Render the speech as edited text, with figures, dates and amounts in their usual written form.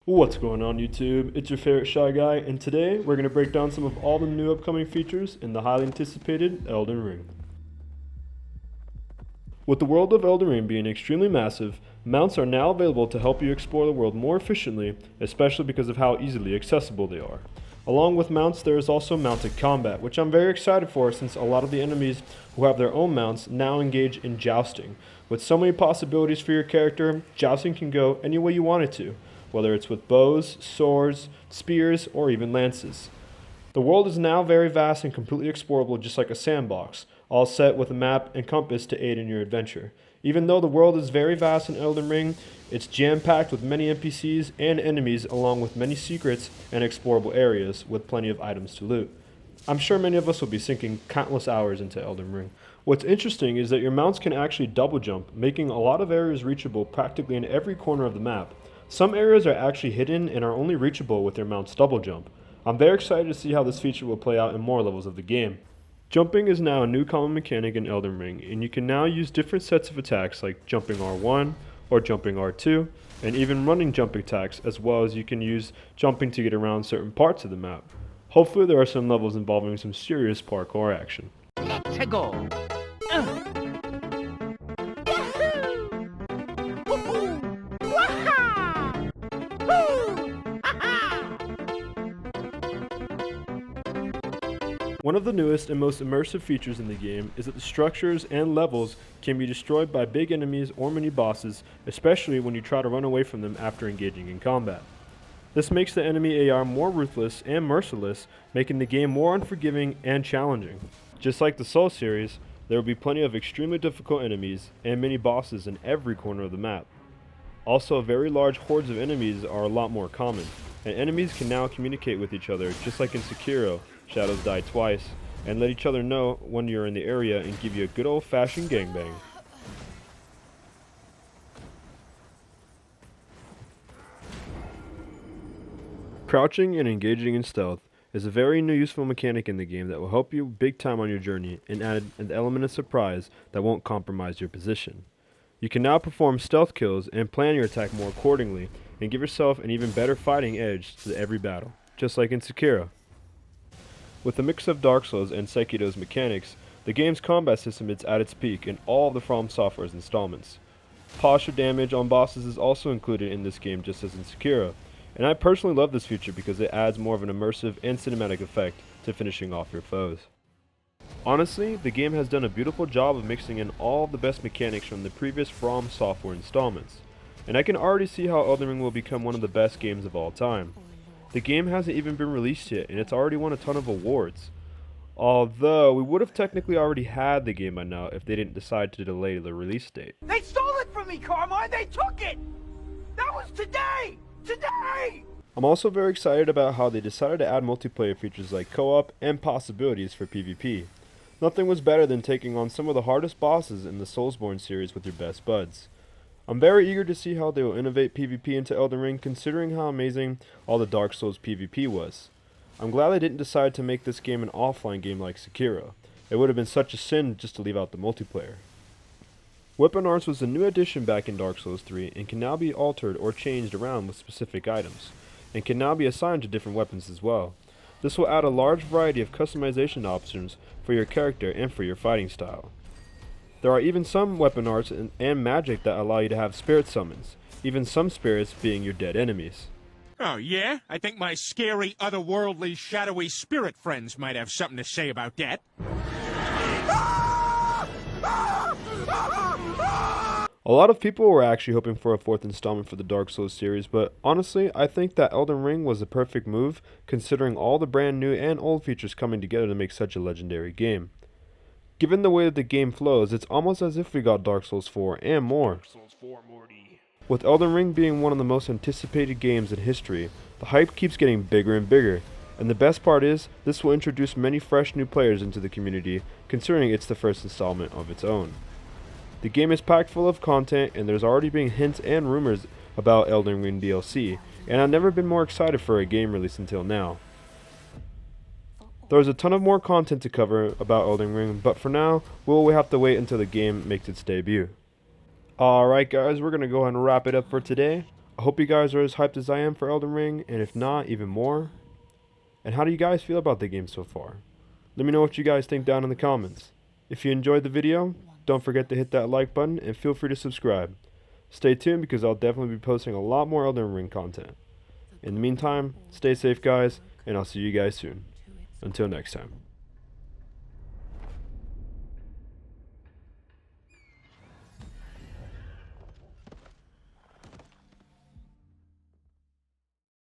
What's going on YouTube? It's your favorite Shy Guy, and today we're going to break down some of all the new upcoming features in the highly anticipated Elden Ring. With the world of Elden Ring being extremely massive, mounts are now available to help you explore the world more efficiently, especially because of how easily accessible they are. Along with mounts, there is also mounted combat, which I'm very excited for since a lot of the enemies who have their own mounts now engage in jousting. With so many possibilities for your character, jousting can go any way you want it to, whether it's with bows, swords, spears, or even lances. The world is now very vast and completely explorable, just like a sandbox, all set with a map and compass to aid in your adventure. Even though the world is very vast in Elden Ring, it's jam-packed with many NPCs and enemies, along with many secrets and explorable areas with plenty of items to loot. I'm sure many of us will be sinking countless hours into Elden Ring. What's interesting is that your mounts can actually double jump, making a lot of areas reachable practically in every corner of the map. Some areas are actually hidden and are only reachable with your mount's double jump. I'm very excited to see how this feature will play out in more levels of the game. Jumping is now a new common mechanic in Elden Ring, and you can now use different sets of attacks like jumping R1 or jumping R2, and even running jump attacks, as well as you can use jumping to get around certain parts of the map. Hopefully there are some levels involving some serious parkour action. Let's go. One of the newest and most immersive features in the game is that the structures and levels can be destroyed by big enemies or mini bosses, especially when you try to run away from them after engaging in combat. This makes the enemy AR more ruthless and merciless, making the game more unforgiving and challenging. Just like the Soul series, there will be plenty of extremely difficult enemies and mini bosses in every corner of the map. Also, very large hordes of enemies are a lot more common, and enemies can now communicate with each other just like in Sekiro. Shadows die twice, and let each other know when you're in the area and give you a good old-fashioned gangbang. Crouching and engaging in stealth is a very new useful mechanic in the game that will help you big time on your journey and add an element of surprise that won't compromise your position. You can now perform stealth kills and plan your attack more accordingly and give yourself an even better fighting edge to every battle, just like in Sekiro. With a mix of Dark Souls and Sekiro's mechanics, the game's combat system is at its peak in all of the From Software's installments. Posture damage on bosses is also included in this game just as in Sekiro, and I personally love this feature because it adds more of an immersive and cinematic effect to finishing off your foes. Honestly, the game has done a beautiful job of mixing in all of the best mechanics from the previous From Software installments, and I can already see how Elden Ring will become one of the best games of all time. The game hasn't even been released yet, and it's already won a ton of awards. Although, we would have technically already had the game by now if they didn't decide to delay the release date. They stole it from me, Carmine! They took it! That was today! Today! I'm also very excited about how they decided to add multiplayer features like co-op and possibilities for PvP. Nothing was better than taking on some of the hardest bosses in the Soulsborne series with your best buds. I'm very eager to see how they will innovate PvP into Elden Ring, considering how amazing all the Dark Souls PvP was. I'm glad they didn't decide to make this game an offline game like Sekiro. It would have been such a sin just to leave out the multiplayer. Weapon Arts was a new addition back in Dark Souls 3 and can now be altered or changed around with specific items, and can now be assigned to different weapons as well. This will add a large variety of customization options for your character and for your fighting style. There are even some weapon arts and magic that allow you to have spirit summons, even some spirits being your dead enemies. Oh, yeah? I think my scary, otherworldly, shadowy spirit friends might have something to say about that. A lot of people were actually hoping for a fourth installment for the Dark Souls series, but honestly, I think that Elden Ring was the perfect move, considering all the brand new and old features coming together to make such a legendary game. Given the way that the game flows, it's almost as if we got Dark Souls 4 and more. With Elden Ring being one of the most anticipated games in history, the hype keeps getting bigger and bigger, and the best part is, this will introduce many fresh new players into the community, considering it's the first installment of its own. The game is packed full of content, and there's already been hints and rumors about Elden Ring DLC, and I've never been more excited for a game release until now. There's a ton of more content to cover about Elden Ring, but for now, we'll have to wait until the game makes its debut. Alright guys, we're going to go ahead and wrap it up for today. I hope you guys are as hyped as I am for Elden Ring, and if not, even more. And how do you guys feel about the game so far? Let me know what you guys think down in the comments. If you enjoyed the video, don't forget to hit that like button and feel free to subscribe. Stay tuned because I'll definitely be posting a lot more Elden Ring content. In the meantime, stay safe guys, and I'll see you guys soon. Until next time.